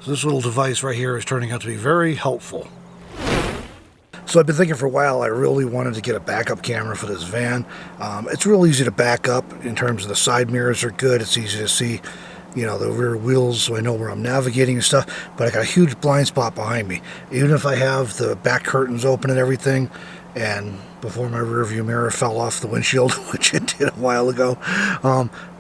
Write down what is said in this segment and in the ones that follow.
So this little device right here is turning out to be very helpful. So I've been thinking for a while I really wanted to get a backup camera for this van. It's real easy to back up in terms of the side mirrors are good. It's easy to see, you know, the rear wheels so I know where I'm navigating and stuff. But I got a huge blind spot behind me. Even if I have the back curtains open and everything, and before my rear view mirror fell off the windshield, which it did a while ago,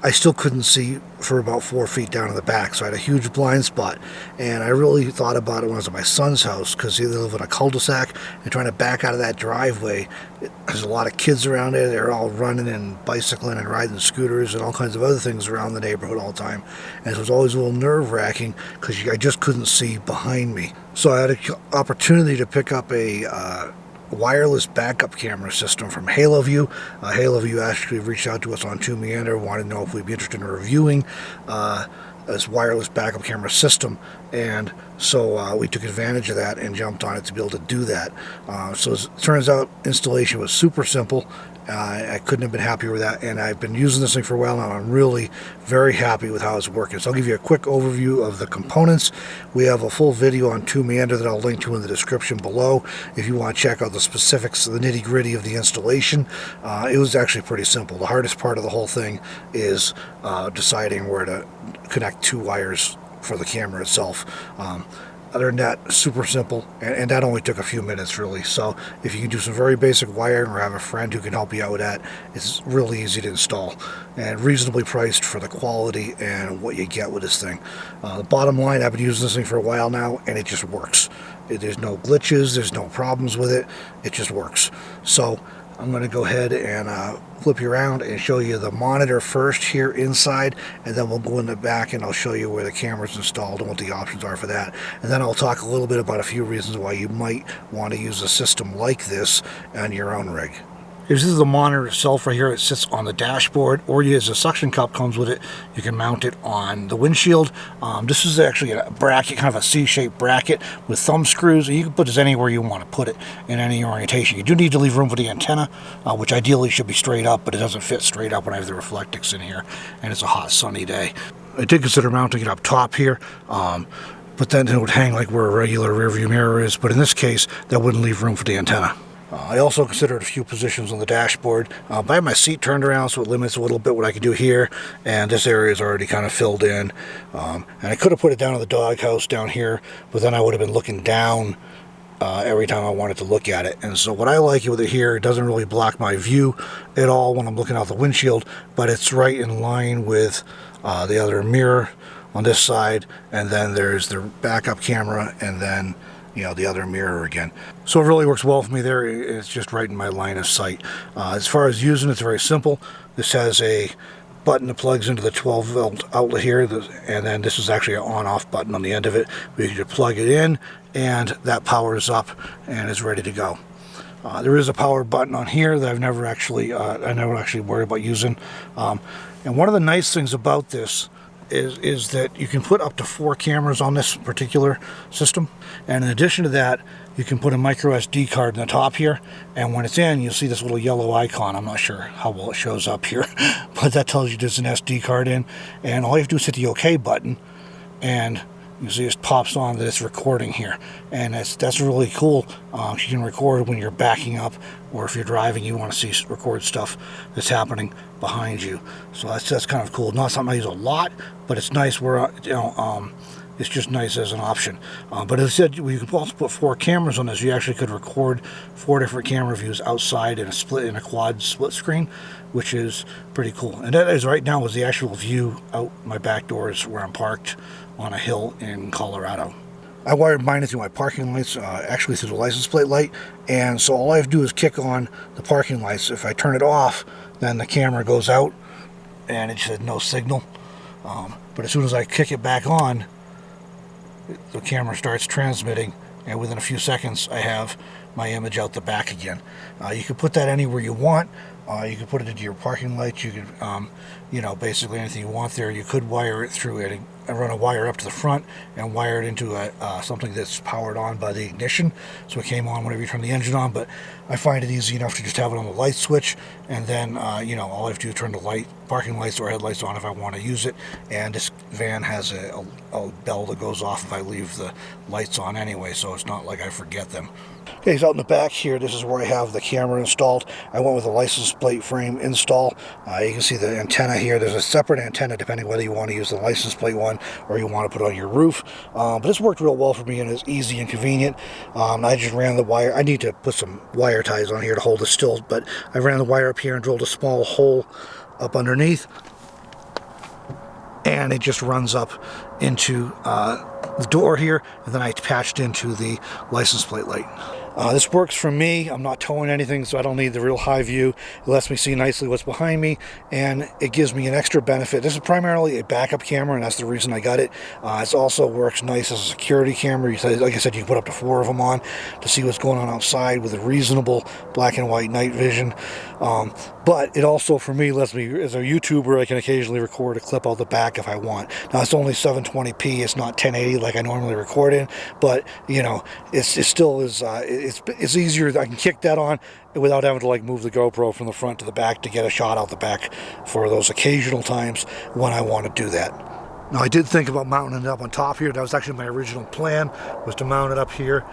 I still couldn't see for about 4 feet down in the back, so I had a huge blind spot. And I really thought about it when I was at my son's house, because they live in a cul-de-sac, and trying to back out of that driveway, there's a lot of kids around there. They're all running and bicycling and riding scooters and all kinds of other things around the neighborhood all the time. And it was always a little nerve-wracking because I just couldn't see behind me. So I had an opportunity to pick up a wireless backup camera system from Haloview. Haloview actually reached out to us on Meander, wanted to know if we'd be interested in reviewing this wireless backup camera system, and so we took advantage of that and jumped on it to be able to do that. So it turns out installation was super simple. I couldn't have been happier with that, and I've been using this thing for a while now. I'm really very happy with how it's working. So I'll give you a quick overview of the components. We have a full video on Meander that I'll link to in the description below if you want to check out the specifics, the nitty-gritty of the installation. It was actually pretty simple. The hardest part of the whole thing is deciding where to connect two wires for the camera itself. Other than that, super simple, and that only took a few minutes really. So if you can do some very basic wiring or have a friend who can help you out with that, it's really easy to install and reasonably priced for the quality and what you get with this thing. The bottom line, I've been using this thing for a while now, and it just works. There's no glitches, there's no problems with it, it just works. So I'm going to go ahead and flip you around and show you the monitor first here inside, and then we'll go in the back and I'll show you where the camera's installed and what the options are for that. And then I'll talk a little bit about a few reasons why you might want to use a system like this on your own rig. This is the monitor itself right here. It sits on the dashboard, or you use a suction cup comes with it. You can mount it on the windshield. This is actually a bracket, kind of a C-shaped bracket with thumb screws. You can put this anywhere you want to put it in any orientation. You do need to leave room for the antenna, which ideally should be straight up, but it doesn't fit straight up when I have the reflectix in here, and it's a hot sunny day. I did consider mounting it up top here, but then it would hang like where a regular rear view mirror is, but in this case, that wouldn't leave room for the antenna. I also considered a few positions on the dashboard, but I have my seat turned around, so it limits a little bit what I can do here, and this area is already kind of filled in. And I could have put it down in the doghouse down here, but then I would have been looking down every time I wanted to look at it. And so what I like with it here, it doesn't really block my view at all when I'm looking out the windshield, but it's right in line with the other mirror on this side, and then there's the backup camera, and then the other mirror again. So it really works well for me there. It's just right in my line of sight. As far as using it, it's very simple. This has a button that plugs into the 12-volt outlet here, and then this is actually an on-off button on the end of it. We can just plug it in, and that powers up and is ready to go. There is a power button on here that I never actually worried about using. And one of the nice things about this is that you can put up to 4 cameras on this particular system, and in addition to that, you can put a micro SD card in the top here, and when it's in, you'll see this little yellow icon. I'm not sure how well it shows up here, but that tells you there's an SD card in, and all you have to do is hit the OK button, and you see it pops on that it's recording here, and that's really cool. You can record when you're backing up, or if you're driving, you want to record stuff that's happening behind you. So that's kind of cool. Not something I use a lot, but it's nice where it's just nice as an option. But as I said, you can also put 4 cameras on this. You actually could record 4 different camera views outside in a quad split screen, which is pretty cool. And that is right now is the actual view out my back doors where I'm parked on a hill in Colorado. I wired mine through my parking lights, actually through the license plate light, and so all I have to do is kick on the parking lights. If I turn it off, then the camera goes out and it says no signal. But as soon as I kick it back on, the camera starts transmitting, and within a few seconds I have my image out the back again. You can put that anywhere you want. You can put it into your parking lights. You can, basically anything you want there. You could wire it through I run a wire up to the front and wire it into something that's powered on by the ignition, so it came on whenever you turn the engine on. But I find it easy enough to just have it on the light switch, and then you know, all I have to do is turn the parking lights or headlights on if I want to use it. And this van has a bell that goes off if I leave the lights on anyway, so it's not like I forget them. Okay, so out in the back here, this is where I have the camera installed. I went with a license plate frame install. You can see the antenna here. There's a separate antenna depending whether you want to use the license plate one or you want to put it on your roof. But this worked real well for me, and it's easy and convenient. I just ran the wire. I need to put some wire ties on here to hold it still, but I ran the wire up here and drilled a small hole up underneath, and it just runs up into the door here, and then I patched into the license plate light. This works for me. I'm not towing anything, so I don't need the real high view. It lets me see nicely what's behind me, and it gives me an extra benefit. This is primarily a backup camera, and that's the reason I got it. It also works nice as a security camera. Like I said, you can put up to 4 of them on to see what's going on outside with a reasonable black and white night vision. But it also, for me, lets me, as a YouTuber, I can occasionally record a clip out the back if I want. Now, it's only 720p. It's not 1080 like I normally record in, but, you know, it still is, it's easier. I can kick that on without having to like move the GoPro from the front to the back to get a shot out the back for those occasional times when I want to do that. Now, I did think about mounting it up on top here. That was actually my original plan, was to mount it up here.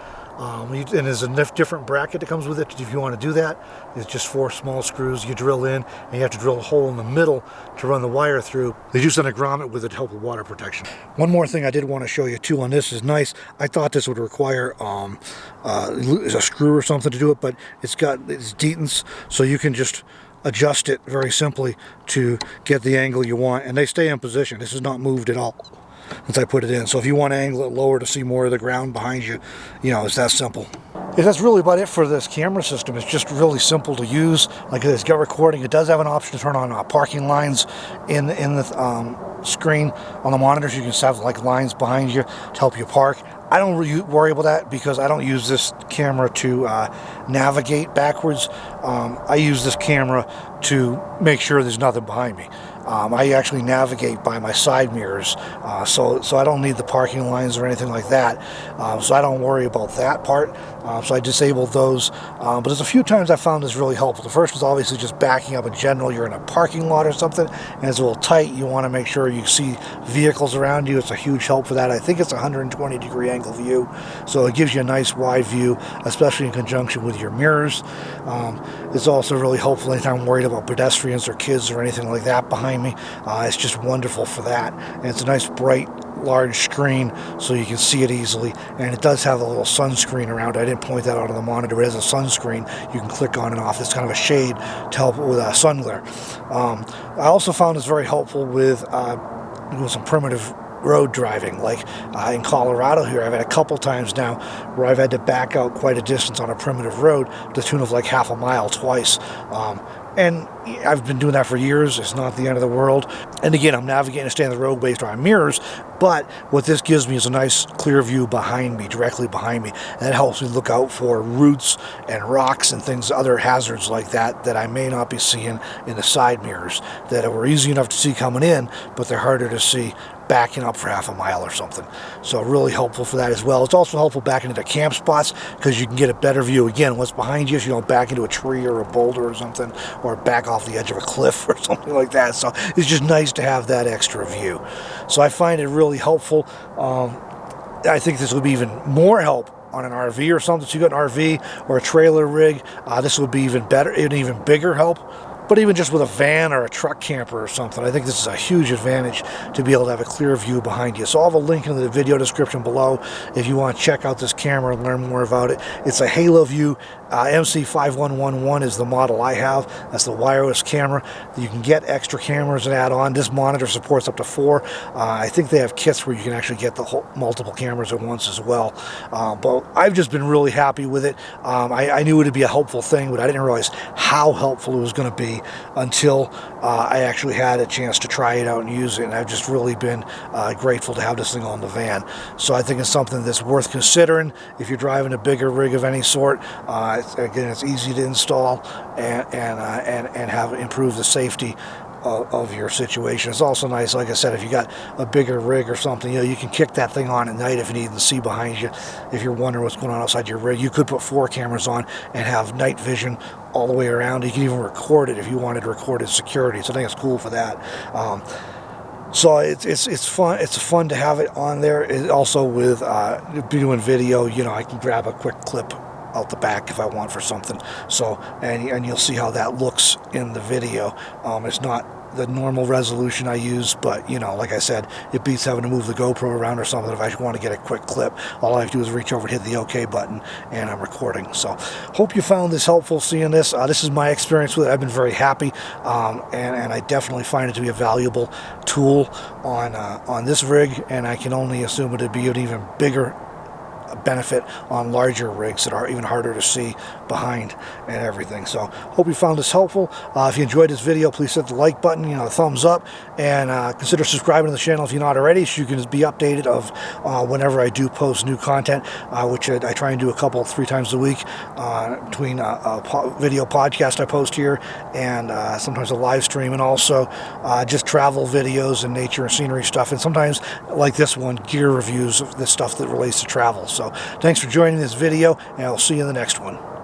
And there's a different bracket that comes with it if you want to do that. It's just 4 small screws you drill in, and you have to drill a hole in the middle to run the wire through. They do send a grommet with it to help with water protection. One more thing I did want to show you too on this is nice. I thought this would require a screw or something to do it, but it's detents, so you can just adjust it very simply to get the angle you want, and they stay in position. This is not moved at all since I put it in. So if you want to angle it lower to see more of the ground behind you, you know, it's that simple. Yeah, that's really about it for this camera system. It's just really simple to use. Like it's got recording. It does have an option to turn on parking lines in the screen on the monitor, so you can just have like lines behind you to help you park. I don't really worry about that because I don't use this camera to navigate backwards. I use this camera to make sure there's nothing behind me. I actually navigate by my side mirrors, so I don't need the parking lines or anything like that. So I don't worry about that part. So I disabled those. But there's a few times I found this really helpful. The first was obviously just backing up in general. You're in a parking lot or something, and it's a little tight. You want to make sure you see vehicles around you. It's a huge help for that. I think it's a 120-degree angle view, so it gives you a nice wide view, especially in conjunction with your mirrors. It's also really helpful anytime I'm worried about pedestrians or kids or anything like that behind me. It's just wonderful for that, and it's a nice bright large screen so you can see it easily, and it does have a little sunscreen around it. I didn't point that out on the monitor. It has a sunscreen you can click on and off. It's kind of a shade to help with sun glare. I also found this very helpful with some primitive road driving, like in Colorado here. I've had a couple times now where I've had to back out quite a distance on a primitive road to the tune of like half a mile twice. And I've been doing that for years. It's not the end of the world. And again, I'm navigating to stay on the road based on mirrors, but what this gives me is a nice clear view behind me, directly behind me. And that helps me look out for roots and rocks and things, other hazards like that, that I may not be seeing in the side mirrors, that were easy enough to see coming in, but they're harder to see backing up for half a mile or something. So really helpful for that as well. It's also helpful backing into camp spots because you can get a better view, again, what's behind you, so you don't back into a tree or a boulder or something, or back off the edge of a cliff or something like that. So it's just nice to have that extra view. So I find it really helpful. I think this would be even more help on an RV or something. So you got an RV or a trailer rig, this would be even better, an even bigger help. But even just with a van or a truck camper or something, I think this is a huge advantage to be able to have a clear view behind you. So I'll have a link in the video description below if you want to check out this camera and learn more about it. It's a Haloview MC5111 is the model I have. That's the wireless camera. You can get extra cameras and add on. This monitor supports up to 4. I think they have kits where you can actually get the multiple cameras at once as well. But I've just been really happy with it. I knew it would be a helpful thing, but I didn't realize how helpful it was going to be until I actually had a chance to try it out and use it, and I've just really been grateful to have this thing on the van. So I think it's something that's worth considering if you're driving a bigger rig of any sort. Again, it's easy to install and have improve the safety of your situation. It's also nice, like I said, if you got a bigger rig or something, you can kick that thing on at night if you need to see behind you. If you're wondering what's going on outside your rig, you could put 4 cameras on and have night vision all the way around. You can even record it if you wanted to record it security. So I think it's cool for that. So it's fun. It's fun to have it on there. It also with doing video, I can grab a quick clip out the back if I want for something. So and you'll see how that looks in the video. It's not the normal resolution I use, but like I said, it beats having to move the GoPro around or something. If I want to get a quick clip, all I have to do is reach over and hit the OK button, and I'm recording. So hope you found this helpful seeing this. This is my experience with it. I've been very happy, and I definitely find it to be a valuable tool on this rig, and I can only assume it would be an even bigger benefit on larger rigs that are even harder to see behind and everything. So hope you found this helpful. If you enjoyed this video, please hit the like button, a thumbs up, and consider subscribing to the channel if you're not already, so you can be updated of whenever I do post new content, which I try and do 3 times a week, between a video podcast I post here and sometimes a live stream, and also just travel videos and nature and scenery stuff, and sometimes, like this one, gear reviews of the stuff that relates to travel. So thanks for joining this video, and I'll see you in the next one.